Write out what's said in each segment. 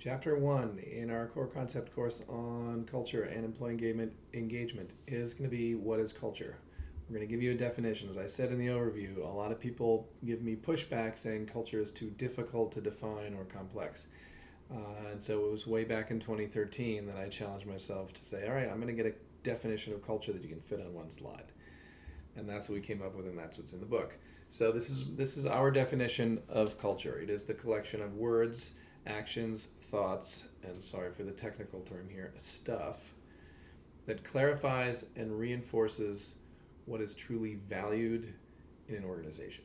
Chapter 1 in our core concept course on culture and employee engagement is going to be what is culture. We're going to give you a definition. As I said in the overview, a lot of people give me pushback saying culture is too difficult to define or complex. And so it was way back in 2013 that I challenged myself to say, all right, I'm going to get a definition of culture that you can fit on one slide. And that's what we came up with, and that's what's in the book. So this is our definition of culture. It is the collection of words, actions, thoughts, and sorry for the technical term here, stuff that clarifies and reinforces what is truly valued in an organization.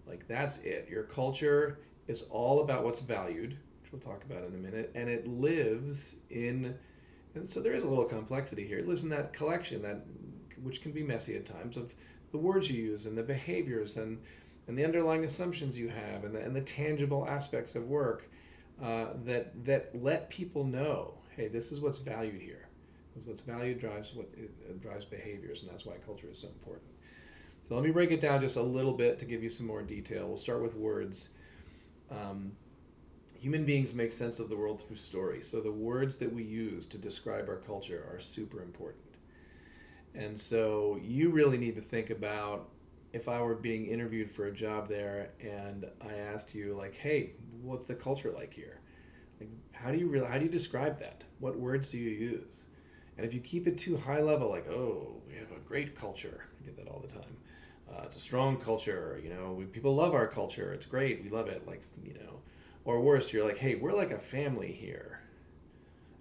Like that's it. Your culture is all about what's valued, which we'll talk about in a minute, and it lives in, and so there is a little complexity here. It lives in that collection that which can be messy at times of the words you use and the behaviors and the underlying assumptions you have and the tangible aspects of work that let people know, hey, this is what's valued here. This is what's valued drives behaviors, and that's why culture is so important. So let me break it down just a little bit to give you some more detail. We'll start with words. Human beings make sense of the world through story, so the words that we use to describe our culture are super important. And so you really need to think about if I were being interviewed for a job there and I asked you like, hey, what's the culture like here? Like, how do you describe that? What words do you use? And if you keep it too high level, like, oh, we have a great culture, I get that all the time. It's a strong culture, people love our culture. It's great, we love it, or worse, you're like, hey, we're like a family here.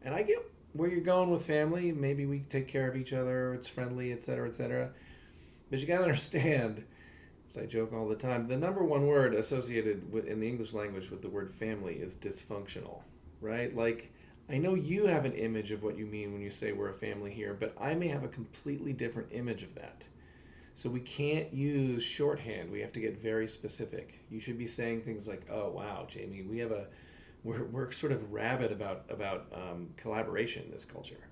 And I get where you're going with family. Maybe we take care of each other, it's friendly, etc., etc. But you got to understand, as I joke all the time, the number one word associated in the English language with the word family is dysfunctional, right? Like, I know you have an image of what you mean when you say we're a family here, but I may have a completely different image of that. So we can't use shorthand. We have to get very specific. You should be saying things like, oh, wow, Jamie, we're sort of rabid about collaboration in this culture.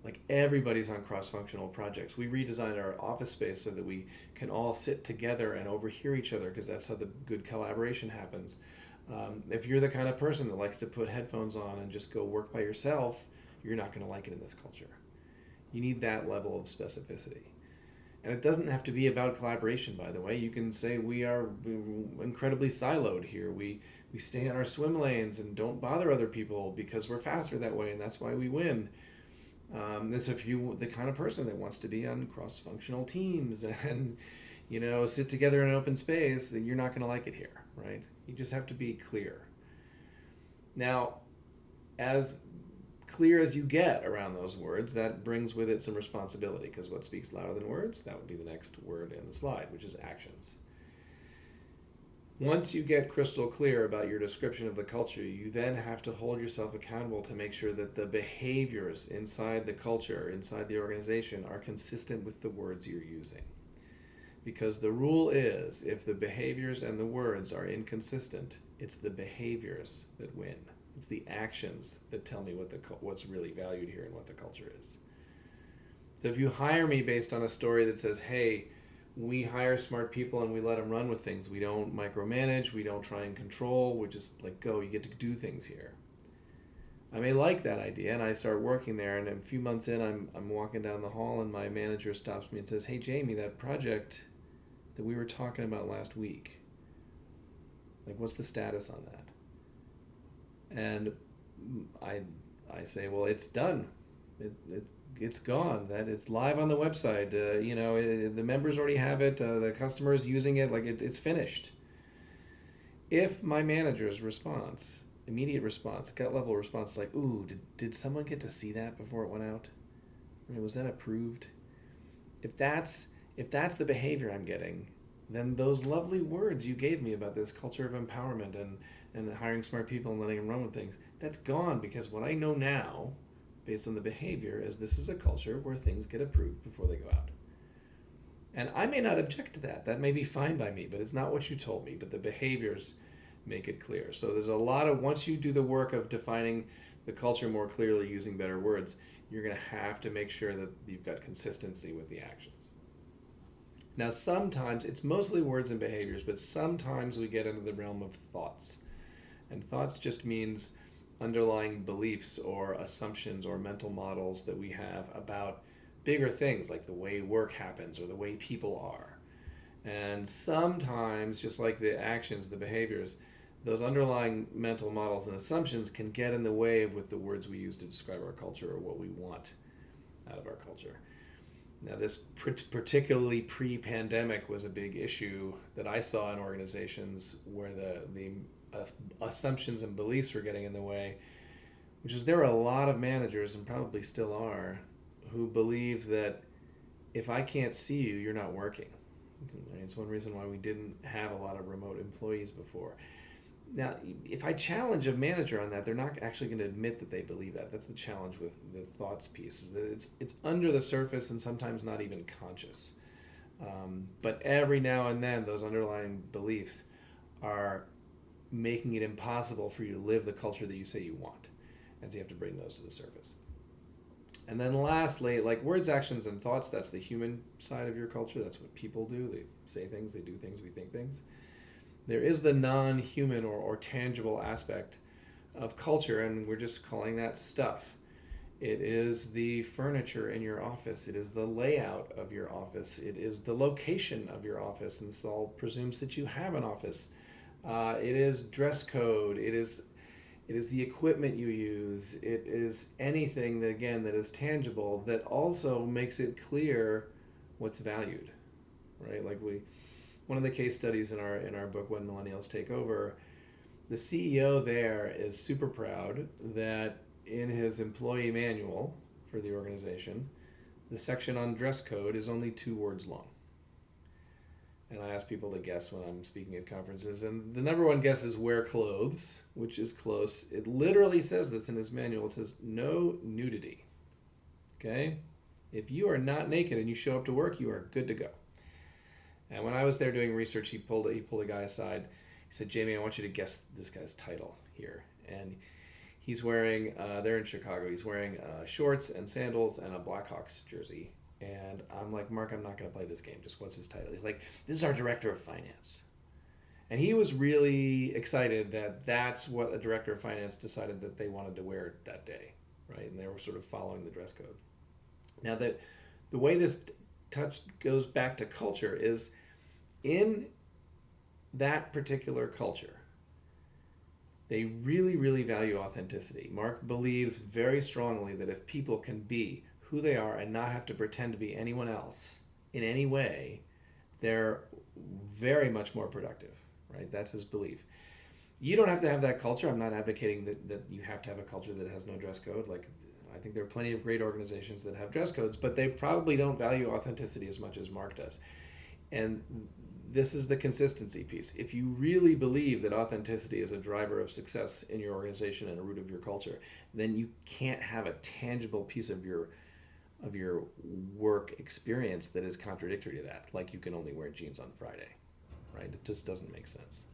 Like everybody's on cross-functional projects. We redesigned our office space so that we can all sit together and overhear each other because that's how the good collaboration happens. If you're the kind of person that likes to put headphones on and just go work by yourself, you're not going to like it in this culture. You need that level of specificity. And it doesn't have to be about collaboration, by the way. You can say we are incredibly siloed here. We stay in our swim lanes and don't bother other people because we're faster that way, and that's why we win. This if you the kind of person that wants to be on cross-functional teams and sit together in an open space, then you're not going to like it here, right? You just have to be clear. Now, as clear as you get around those words, that brings with it some responsibility, because what speaks louder than words? That would be the next word in the slide, which is actions. Once you get crystal clear about your description of the culture, you then have to hold yourself accountable to make sure that the behaviors inside the culture, inside the organization, are consistent with the words you're using. Because the rule is, if the behaviors and the words are inconsistent, it's the behaviors that win. It's the actions that tell me what's really valued here and what the culture is. So if you hire me based on a story that says, hey, we hire smart people and we let them run with things. We don't micromanage. We don't try and control. We're just like, go, you get to do things here. I may like that idea, and I start working there, and a few months in, I'm walking down the hall, and my manager stops me and says, hey, Jamie, that project that we were talking about last week, like, what's the status on that? And I say, well, it's done. It's gone. That it's live on the website. The members already have it. The customer's using it. Like it's finished. If my manager's response, immediate response, gut level response, like, ooh, did someone get to see that before it went out? I mean, was that approved? If that's the behavior I'm getting, then those lovely words you gave me about this culture of empowerment and hiring smart people and letting them run with things, that's gone, because what I know now, based on the behavior, is this is a culture where things get approved before they go out. And I may not object to that. That may be fine by me, but it's not what you told me. But the behaviors make it clear. So there's a lot of, once you do the work of defining the culture more clearly using better words, you're going to have to make sure that you've got consistency with the actions. Now, sometimes, it's mostly words and behaviors, but sometimes we get into the realm of thoughts. And thoughts just means underlying beliefs or assumptions or mental models that we have about bigger things like the way work happens or the way people are. And sometimes, just like the actions, the behaviors, those underlying mental models and assumptions can get in the way with the words we use to describe our culture or what we want out of our culture. Now, this particularly pre-pandemic was a big issue that I saw in organizations where the assumptions and beliefs were getting in the way, which is there are a lot of managers, and probably still are, who believe that if I can't see you, you're not working. It's one reason why we didn't have a lot of remote employees before. Now, if I challenge a manager on that, they're not actually going to admit that they believe that. That's the challenge with the thoughts piece, is that it's under the surface and sometimes not even conscious. But every now and then, those underlying beliefs are making it impossible for you to live the culture that you say you want. And so you have to bring those to the surface. And then lastly, like words, actions, and thoughts, that's the human side of your culture. That's what people do. They say things, they do things, we think things. There is the non-human or tangible aspect of culture, and we're just calling that stuff. It is the furniture in your office. It is the layout of your office. It is the location of your office, and this all presumes that you have an office. It is dress code. It is the equipment you use. It is anything that, again, that is tangible that also makes it clear what's valued, right? Like one of the case studies in our book, When Millennials Take Over, the CEO there is super proud that in his employee manual for the organization, the section on dress code is only 2 words long. And I ask people to guess when I'm speaking at conferences, and the number one guess is wear clothes, which is close. It literally says this in his manual. It says no nudity. Okay? If you are not naked and you show up to work, you are good to go. And when I was there doing research, he pulled a guy aside. He said, "Jamie, I want you to guess this guy's title here." And he's wearing, they're in Chicago, he's wearing shorts and sandals and a Blackhawks jersey. And I'm like, "Mark, I'm not going to play this game. Just what's his title?" He's like, "This is our director of finance." And he was really excited that that's what a director of finance decided that they wanted to wear that day, right? And they were sort of following the dress code. Now, the way this goes back to culture is in that particular culture, they really, really value authenticity. Mark believes very strongly that if people can be who they are and not have to pretend to be anyone else in any way, they're very much more productive, right? That's his belief. You don't have to have that culture. I'm not advocating that you have to have a culture that has no dress code. Like, I think there are plenty of great organizations that have dress codes, but they probably don't value authenticity as much as Mark does. And this is the consistency piece. If you really believe that authenticity is a driver of success in your organization and a root of your culture, then you can't have a tangible piece of your work experience that is contradictory to that. Like, you can only wear jeans on Friday, right? It just doesn't make sense.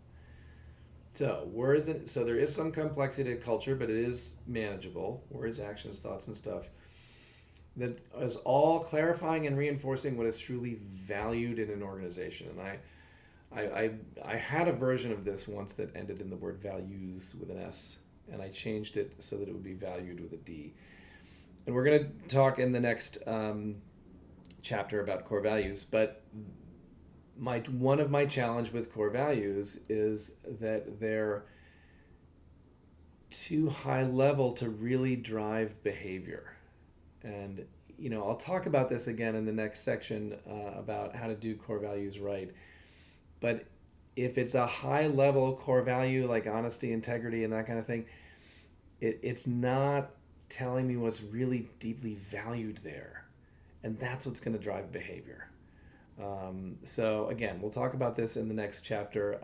So there is some complexity to culture, but it is manageable. Words, actions, thoughts, and stuff. That is all clarifying and reinforcing what is truly valued in an organization. And I had a version of this once that ended in the word values with an S, and I changed it so that it would be valued with a D. And we're going to talk in the next chapter about core values, but one of my challenge with core values is that they're too high level to really drive behavior. And, I'll talk about this again in the next section about how to do core values right. But if it's a high level core value like honesty, integrity, and that kind of thing, it's not telling me what's really deeply valued there. And that's what's going to drive behavior. So again, we'll talk about this in the next chapter.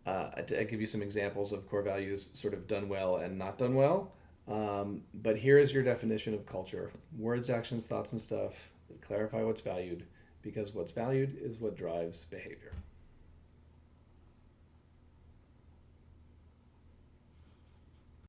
I give you some examples of core values sort of done well and not done well. But here is your definition of culture. Words, actions, thoughts, and stuff that clarify what's valued, because what's valued is what drives behavior.